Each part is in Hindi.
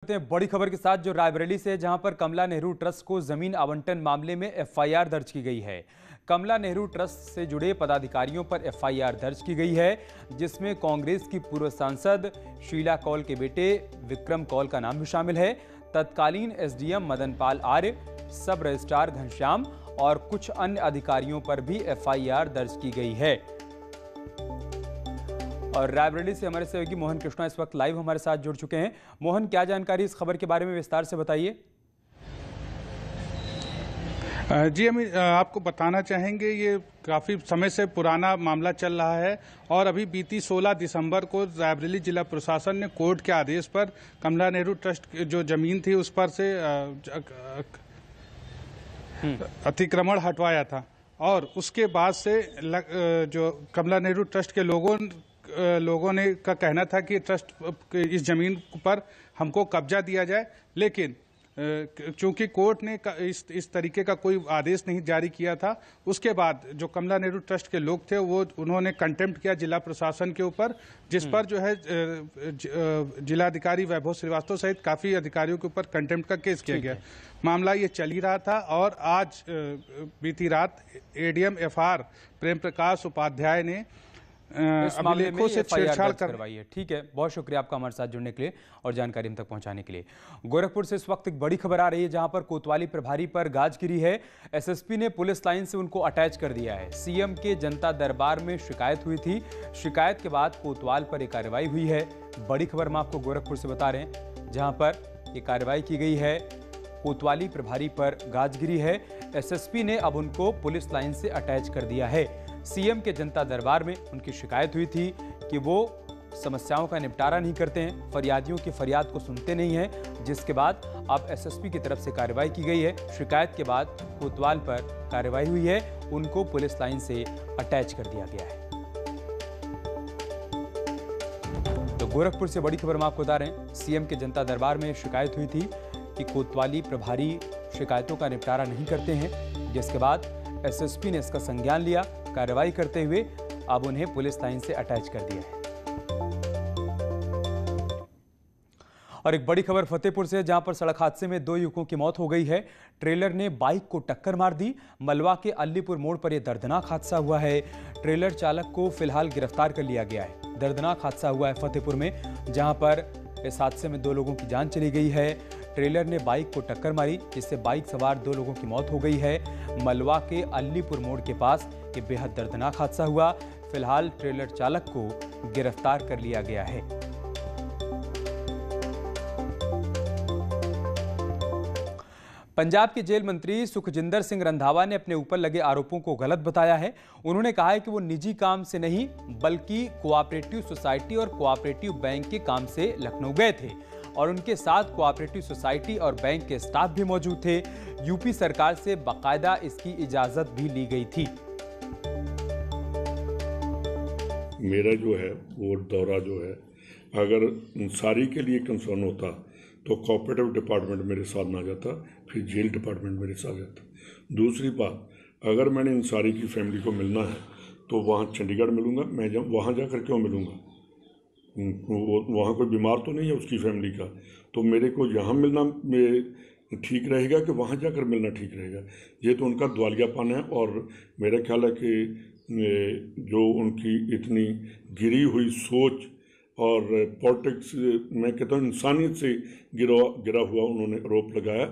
बड़ी खबर के साथ जो रायबरेली से, जहां पर कमला नेहरू ट्रस्ट को जमीन आवंटन मामले में एफआईआर दर्ज की गई है। कमला नेहरू ट्रस्ट से जुड़े पदाधिकारियों पर एफआईआर दर्ज की गई है, जिसमें कांग्रेस की पूर्व सांसद शीला कौल के बेटे विक्रम कौल का नाम भी शामिल है। तत्कालीन एसडीएम मदन पाल आर्य, सब रजिस्ट्रार घनश्याम और कुछ अन्य अधिकारियों पर भी एफआईआर दर्ज की गई है। और रायबरेली से हमारे सहयोगी मोहन कृष्णा इस वक्त लाइव हमारे साथ जुड़ चुके हैं। मोहन, क्या जानकारी इस खबर के बारे में विस्तार से बताइए। जी, हम आपको बताना चाहेंगे, ये काफ़ी समय से पुराना मामला चल रहा है और अभी बीती 16 दिसंबर को रायबरेली जिला प्रशासन ने कोर्ट के आदेश पर कमला नेहरू ट्रस्ट की जो जमीन थी उस पर से अतिक्रमण हटवाया था और उसके बाद से जो कमला नेहरू ट्रस्ट के लोगों ने का कहना था कि ट्रस्ट इस जमीन पर हमको कब्जा दिया जाए, लेकिन चूंकि कोर्ट ने इस तरीके का कोई आदेश नहीं जारी किया था, उसके बाद जो कमला नेहरू ट्रस्ट के लोग थे उन्होंने कंटेम्प्ट किया जिला प्रशासन के ऊपर, जिस पर जो है जिलाधिकारी वैभव श्रीवास्तव सहित काफी अधिकारियों के ऊपर कंटेम्प्ट का केस किया गया। मामला ये चल ही रहा था और आज बीती रात एडीएम एफआर प्रेम प्रकाश उपाध्याय ने अभिलेखों से छेड़छाड़ करवाई है। ठीक है, बहुत शुक्रिया आपका हमारे साथ जुड़ने के लिए और जानकारी हम तक पहुंचाने के लिए। गोरखपुर से इस वक्त एक बड़ी खबर आ रही है, जहां पर कोतवाली प्रभारी पर गाज गिरी है। एसएसपी ने पुलिस लाइन से उनको अटैच कर दिया है। सीएम के जनता दरबार में शिकायत हुई थी, शिकायत के बाद कोतवाल पर एक कार्रवाई हुई है। बड़ी खबर हम आपको गोरखपुर से बता रहे हैं, जहां पर एक कार्रवाई की गई है। कोतवाली प्रभारी पर गाज गिरी है। एसएसपी ने अब उनको पुलिस लाइन से अटैच कर दिया है। सीएम के जनता दरबार में उनकी शिकायत हुई थी कि वो समस्याओं का निपटारा नहीं करते हैं, फरियादियों की फरियाद को सुनते नहीं हैं, जिसके बाद अब एसएसपी की तरफ से कार्रवाई की गई है। शिकायत के बाद कोतवाल पर कार्रवाई हुई है, उनको पुलिस लाइन से अटैच कर दिया गया है। तो गोरखपुर से बड़ी खबर हम आपको बता रहे हैं, सीएम के जनता दरबार में शिकायत हुई थी कि कोतवाली प्रभारी शिकायतों का निपटारा नहीं करते हैं, जिसके बाद एसएसपी ने इसका संज्ञान लिया। कार्रवाई करते हुए अब उन्हें पुलिस लाइन से अटैच कर दिया है। और एक बड़ी खबर फतेहपुर से, जहां पर सड़क हादसे में 2 युवकों की मौत हो गई है। ट्रेलर ने बाइक को टक्कर मार दी। मलवा के अलीपुर मोड़ पर यह दर्दनाक हादसा हुआ है। ट्रेलर चालक को फिलहाल गिरफ्तार कर लिया गया है। दर्दनाक हादसा हुआ है फतेहपुर में, जहां पर इस हादसे में 2 लोगों की जान चली गई है। ट्रेलर ने बाइक को टक्कर मारी, जिससे बाइक सवार 2 लोगों की मौत हो गई है। मलवा के अलीपुर मोड़ के पास ये बेहद दर्दनाक हादसा हुआ। फिलहाल ट्रेलर चालक को गिरफ्तार कर लिया गया है। पंजाब के जेल मंत्री सुखजिंदर सिंह रंधावा ने अपने ऊपर लगे आरोपों को गलत बताया है। उन्होंने कहा है कि वो निजी काम से नहीं, बल्कि कोऑपरेटिव सोसाइटी और कोऑपरेटिव बैंक के काम से लखनऊ गए थे और उनके साथ कोऑपरेटिव सोसाइटी और बैंक के स्टाफ भी मौजूद थे। यूपी सरकार से बाकायदा इसकी इजाजत भी ली गई थी। मेरा जो है वो दौरा जो है, अगर इंसारी के लिए कंसर्न होता तो कोऑपरेटिव डिपार्टमेंट मेरे साथ ना जाता, फिर जेल डिपार्टमेंट मेरे साथ जाता। दूसरी बात, अगर मैंने इंसारी की फैमिली को मिलना है तो वहाँ चंडीगढ़ मिलूँगा, मैं वहाँ जाकर क्यों मिलूँगा? वहाँ कोई बीमार तो नहीं है उसकी फैमिली का, तो मेरे को यहाँ मिलना ठीक रहेगा कि वहाँ जाकर मिलना ठीक रहेगा? ये तो उनका द्वालियापन है। और मेरा ख्याल है कि जो उनकी इतनी गिरी हुई सोच और पॉलिटिक्स, मैं कहता हूँ इंसानियत से गिरा हुआ उन्होंने आरोप लगाया।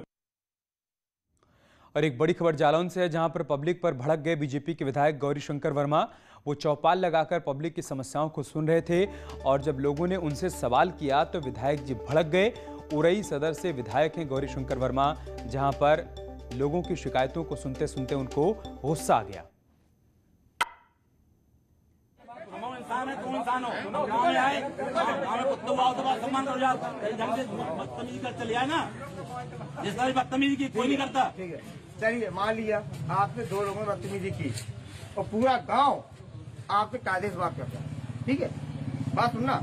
और एक बड़ी खबर जालौन से है, जहां पर पब्लिक पर भड़क गए बीजेपी के विधायक गौरीशंकर वर्मा। वो चौपाल लगाकर पब्लिक की समस्याओं को सुन रहे थे और जब लोगों ने उनसे सवाल किया तो विधायक जी भड़क गए। उरई सदर से विधायक हैं गौरीशंकर वर्मा, जहां पर लोगों की शिकायतों को सुनते सुनते उनको गुस्सा आ गया। इंसान है, तुम इंसान हो, गाँव में आए, गाँव में कुत्तों आओ तो बात सम्मान करो, जाओ ढंग से बदतमीजी कर चले आए ना। जिस तरह बदतमीजी की कोई नहीं करता। ठीक है, चलिए मान लिया आपने 2 लोगों ने बदतमीजी की और पूरा गांव आपसे कायदे से बात करता है, ठीक है? बात सुनना,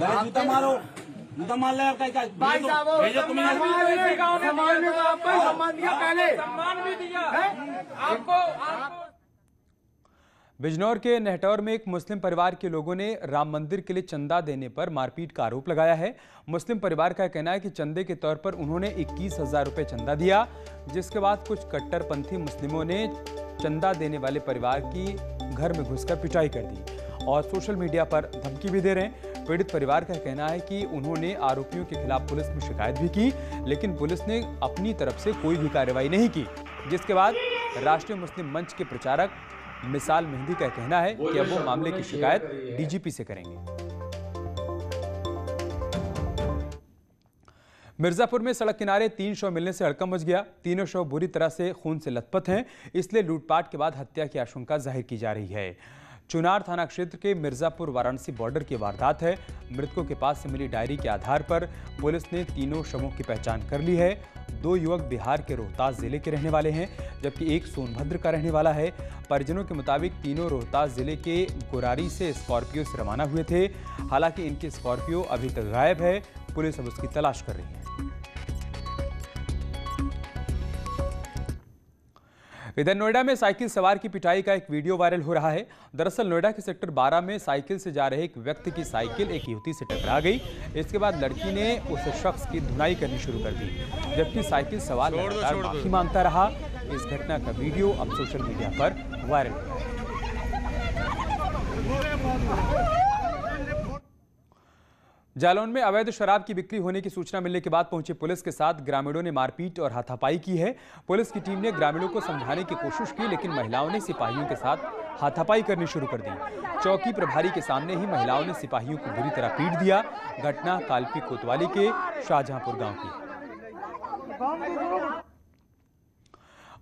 जूता मारो, जूता मार ले आपका भाई साहब, सम्मान दिया, पहले सम्मान भी दिया आपको। बिजनौर के नेहटौर में एक मुस्लिम परिवार के लोगों ने राम मंदिर के लिए चंदा देने पर मारपीट का आरोप लगाया है। मुस्लिम परिवार का कहना है कि चंदे के तौर पर उन्होंने 21,000 रुपए चंदा दिया, जिसके बाद कुछ कट्टरपंथी मुस्लिमों ने चंदा देने वाले परिवार की घर में घुसकर पिटाई कर दी और सोशल मीडिया पर धमकी भी दे रहे हैं। पीड़ित परिवार का कहना है कि उन्होंने आरोपियों के खिलाफ पुलिस में शिकायत भी की, लेकिन पुलिस ने अपनी तरफ से कोई भी कार्रवाई नहीं की, जिसके बाद राष्ट्रीय मुस्लिम मंच के प्रचारक मिसाल मेहंदी का कहना है कि अब वो मामले की शिकायत डीजीपी से करेंगे। मिर्जापुर में सड़क किनारे 3 शव मिलने से हड़कंप मच गया। तीनों शव बुरी तरह से खून से लथपथ हैं, इसलिए लूटपाट के बाद हत्या की आशंका जाहिर की जा रही है। चुनार थाना क्षेत्र के मिर्जापुर वाराणसी बॉर्डर की वारदात है। मृतकों के पास से मिली डायरी के आधार पर पुलिस ने तीनों शवों की पहचान कर ली है। 2 युवक बिहार के रोहतास जिले के रहने वाले हैं, जबकि एक सोनभद्र का रहने वाला है। परिजनों के मुताबिक तीनों रोहतास जिले के गोरारी से स्कॉर्पियो से रवाना हुए थे। हालांकि इनकी स्कॉर्पियो अभी तक गायब है। पुलिस अब उसकी तलाश कर रही है। इधर नोएडा में साइकिल सवार की पिटाई का एक वीडियो वायरल हो रहा है। दरअसल नोएडा के सेक्टर 12 में साइकिल से जा रहे एक व्यक्ति की साइकिल एक युवती से टकरा गई। इसके बाद लड़की ने उस शख्स की धुनाई करनी शुरू कर दी, जबकि साइकिल सवार लगातार माफी मांगता रहा। इस घटना का वीडियो अब सोशल मीडिया पर वायरल हो रहा है। जालौन में अवैध शराब की बिक्री होने की सूचना मिलने के बाद पहुंची पुलिस के साथ ग्रामीणों ने मारपीट और हाथापाई की है। पुलिस की टीम ने ग्रामीणों को समझाने की कोशिश की, लेकिन महिलाओं ने सिपाहियों के साथ हाथापाई करनी शुरू कर दी। चौकी प्रभारी के सामने ही महिलाओं ने सिपाहियों को बुरी तरह पीट दिया। घटना कालपी कोतवाली के शाहजहांपुर गांव की।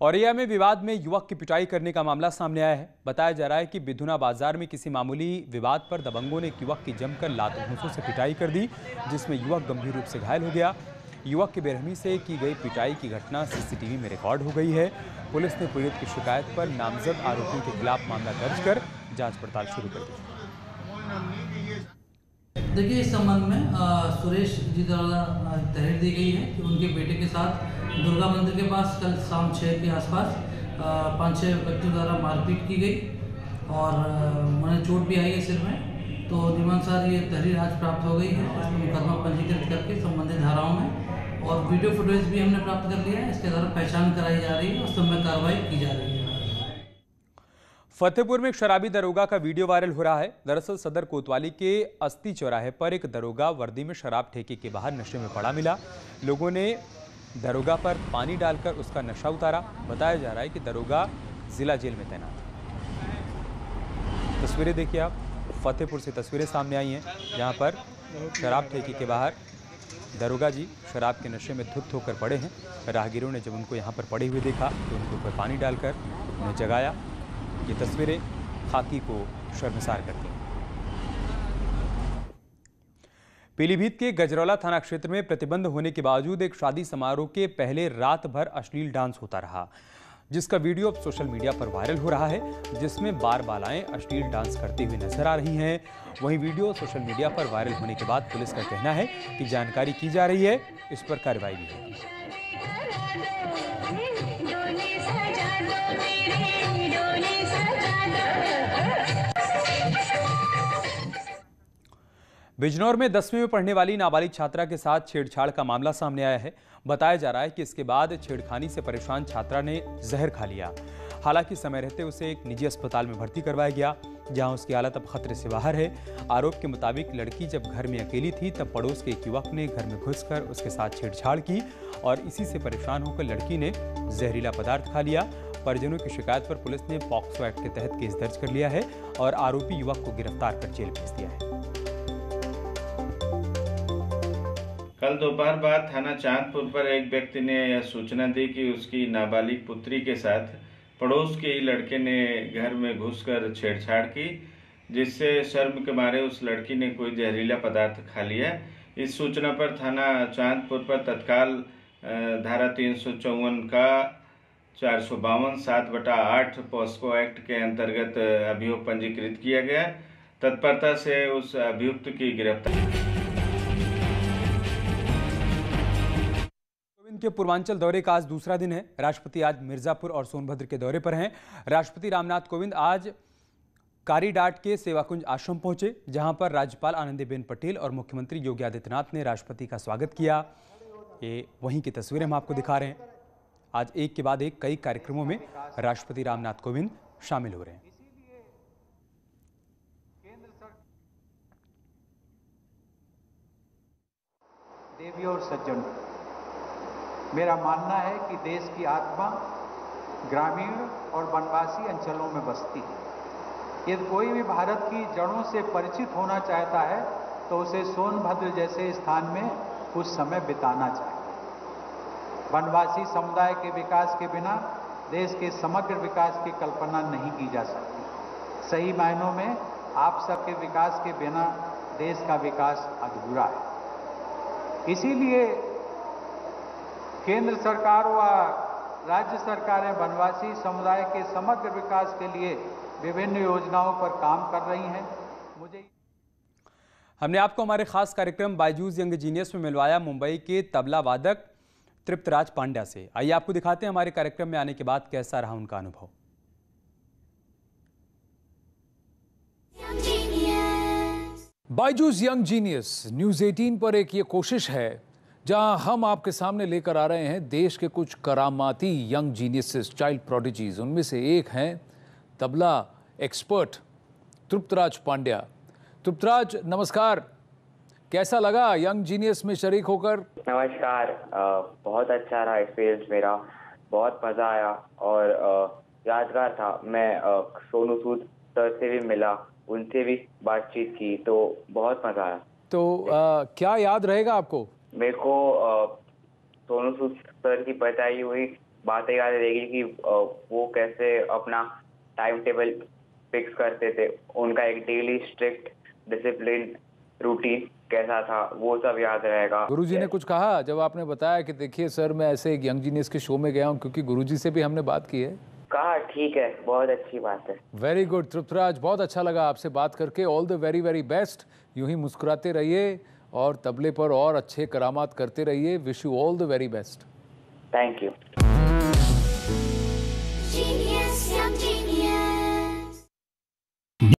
औरैया में विवाद में युवक की पिटाई करने का मामला सामने आया है। बताया जा रहा है कि बिधुना बाजार में किसी मामूली विवाद पर दबंगों ने एक युवक की जमकर लातों घूंसों से पिटाई कर दी, जिसमें युवक गंभीर रूप से घायल हो गया। युवक की बेरहमी से की गई पिटाई की घटना सीसीटीवी में रिकॉर्ड हो गई है। पुलिस ने पीड़ित की शिकायत पर नामजद आरोपियों के खिलाफ मामला दर्ज कर जांच पड़ताल शुरू कर दी। देखिए, इस संबंध में सुरेश जी द्वारा तहरीर दी गई है कि उनके बेटे के साथ दुर्गा मंदिर के पास कल शाम 6 के आसपास 5-6 व्यक्तियों द्वारा मारपीट की गई और उन्हें चोट भी आई है सिर में। तो नियमानुसार ये तहरीर आज प्राप्त हो गई है। इसमें मुकदमा पंजीकृत करके संबंधित धाराओं में और वीडियो फुटेज भी हमने प्राप्त कर लिया है। इसके द्वारा पहचान कराई जा रही है और सब में कार्रवाई की जा रही है। फतेहपुर में एक शराबी दरोगा का वीडियो वायरल हो रहा है। दरअसल सदर कोतवाली के अस्ती चौराहे पर एक दरोगा वर्दी में शराब ठेके के बाहर नशे में पड़ा मिला। लोगों ने दरोगा पर पानी डालकर उसका नशा उतारा। बताया जा रहा है कि दरोगा जिला जेल में तैनात है। तस्वीरें देखिए आप, फतेहपुर से तस्वीरें सामने आई हैं, जहां पर शराब ठेके के बाहर दरोगा जी शराब के नशे में धुत होकर पड़े हैं। राहगीरों ने जब उनको यहां पर पड़े हुए देखा तो उनके ऊपर पानी डालकर उन्हें जगाया। ये तस्वीरें खाकी को शर्मसार करती हैं। पीलीभीत के गजरौला थाना क्षेत्र में प्रतिबंध होने के बावजूद एक शादी समारोह के पहले रात भर अश्लील डांस होता रहा, जिसका वीडियो अब सोशल मीडिया पर वायरल हो रहा है, जिसमें बाल-बालाएं अश्लील डांस करते हुए नजर आ रही हैं। वहीं वीडियो सोशल मीडिया पर वायरल होने के बाद पुलिस का कहना है कि जानकारी की जा रही है, इस पर कार्रवाई भी होगी। बिजनौर में 10वीं में पढ़ने वाली नाबालिग छात्रा के साथ छेड़छाड़ का मामला सामने आया है। बताया जा रहा है कि इसके बाद छेड़खानी से परेशान छात्रा ने जहर खा लिया। हालांकि समय रहते उसे एक निजी अस्पताल में भर्ती करवाया गया, जहां उसकी हालत अब खतरे से बाहर है। आरोप के मुताबिक लड़की जब घर में अकेली थी तब पड़ोस के एक युवक ने घर में घुसकर उसके साथ छेड़छाड़ की और इसी से परेशान होकर लड़की ने जहरीला पदार्थ खा लिया। परिजनों की शिकायत पर पुलिस ने पॉक्सो एक्ट के तहत केस दर्ज कर लिया है और आरोपी युवक को गिरफ्तार कर जेल भेज दिया है। कल दोपहर बाद थाना चांदपुर पर एक व्यक्ति ने यह सूचना दी कि उसकी नाबालिग पुत्री के साथ पड़ोस के ही लड़के ने घर में घुसकर छेड़छाड़ की, जिससे शर्म के मारे उस लड़की ने कोई जहरीला पदार्थ खा लिया। इस सूचना पर थाना चांदपुर पर तत्काल धारा 354 का 452 7/8 पॉस्को एक्ट के अंतर्गत अभियोग पंजीकृत किया गया। तत्परता से उस अभियुक्त की गिरफ्तारी। के पूर्वांचल दौरे का आज दूसरा दिन है। राष्ट्रपति आज मिर्जापुर और सोनभद्र के दौरे पर हैं। राष्ट्रपति रामनाथ कोविंद आज कारीडाट के सेवाकुंज आश्रम पहुंचे, जहां पर राज्यपाल आनंदीबेन पटेल और मुख्यमंत्री योगी आदित्यनाथ ने राष्ट्रपति का स्वागत किया। ये वहीं की तस्वीरें हम आपको दिखा रहे हैं। आज एक के बाद एक कई कार्यक्रमों में राष्ट्रपति रामनाथ कोविंद शामिल हो रहे हैं। देवी और सज्जन, मेरा मानना है कि देश की आत्मा ग्रामीण और वनवासी अंचलों में बसती है। यदि कोई भी भारत की जड़ों से परिचित होना चाहता है तो उसे सोनभद्र जैसे स्थान में कुछ समय बिताना चाहिए। वनवासी समुदाय के विकास के बिना देश के समग्र विकास की कल्पना नहीं की जा सकती। सही मायनों में आप सबके विकास के बिना देश का विकास अधूरा है। इसीलिए केंद्र सरकार व राज्य सरकारें वनवासी समुदाय के समग्र विकास के लिए विभिन्न योजनाओं पर काम कर रही हैं। हमने आपको हमारे खास कार्यक्रम बायजूस यंग जीनियस में मिलवाया मुंबई के तबला वादक तृप्तराज पांड्या से। आइए आपको दिखाते हैं हमारे कार्यक्रम में आने के बाद कैसा रहा उनका अनुभव। बायजूस यंग जीनियस न्यूज़ 18 पर एक ये कोशिश है जहां हम आपके सामने लेकर आ रहे हैं देश के कुछ करामाती यंग जीनियसेस, चाइल्ड प्रोडिजीज। उनमें से एक हैं तबला एक्सपर्ट तृप्तराज पांड्या। तृप्तराज नमस्कार, कैसा लगा यंग जीनियस में शरीक होकर? नमस्कार, बहुत अच्छा रहा एक्सपीरियंस मेरा, बहुत मज़ा आया और यादगार था। मैं सोनू सूद सर से भी मिला, उनसे भी बातचीत की तो बहुत मज़ा आया। तो क्या याद रहेगा आपको? मेरे को सोनू सूद सर की बताई हुई बातें याद रहेगी कि वो कैसे अपना टाइम टेबल फिक्स करते थे, उनका एक डेली स्ट्रिक्ट डिसिप्लिन रूटीन कैसा था, वो सब याद रहेगा। गुरुजी ने कुछ कहा जब आपने बताया कि देखिए सर मैं ऐसे एक यंग जीनियस के शो में गया हूँ? क्योंकि गुरुजी से भी हमने बात की है। कहा ठीक है, बहुत अच्छी बात है। वेरी गुड तृप्तराज, बहुत अच्छा लगा आपसे बात करके। All the very very best. यूं ही मुस्कुराते रहिए और तबले पर और अच्छे करामात करते रहिए। Wish you all the very best. Thank you.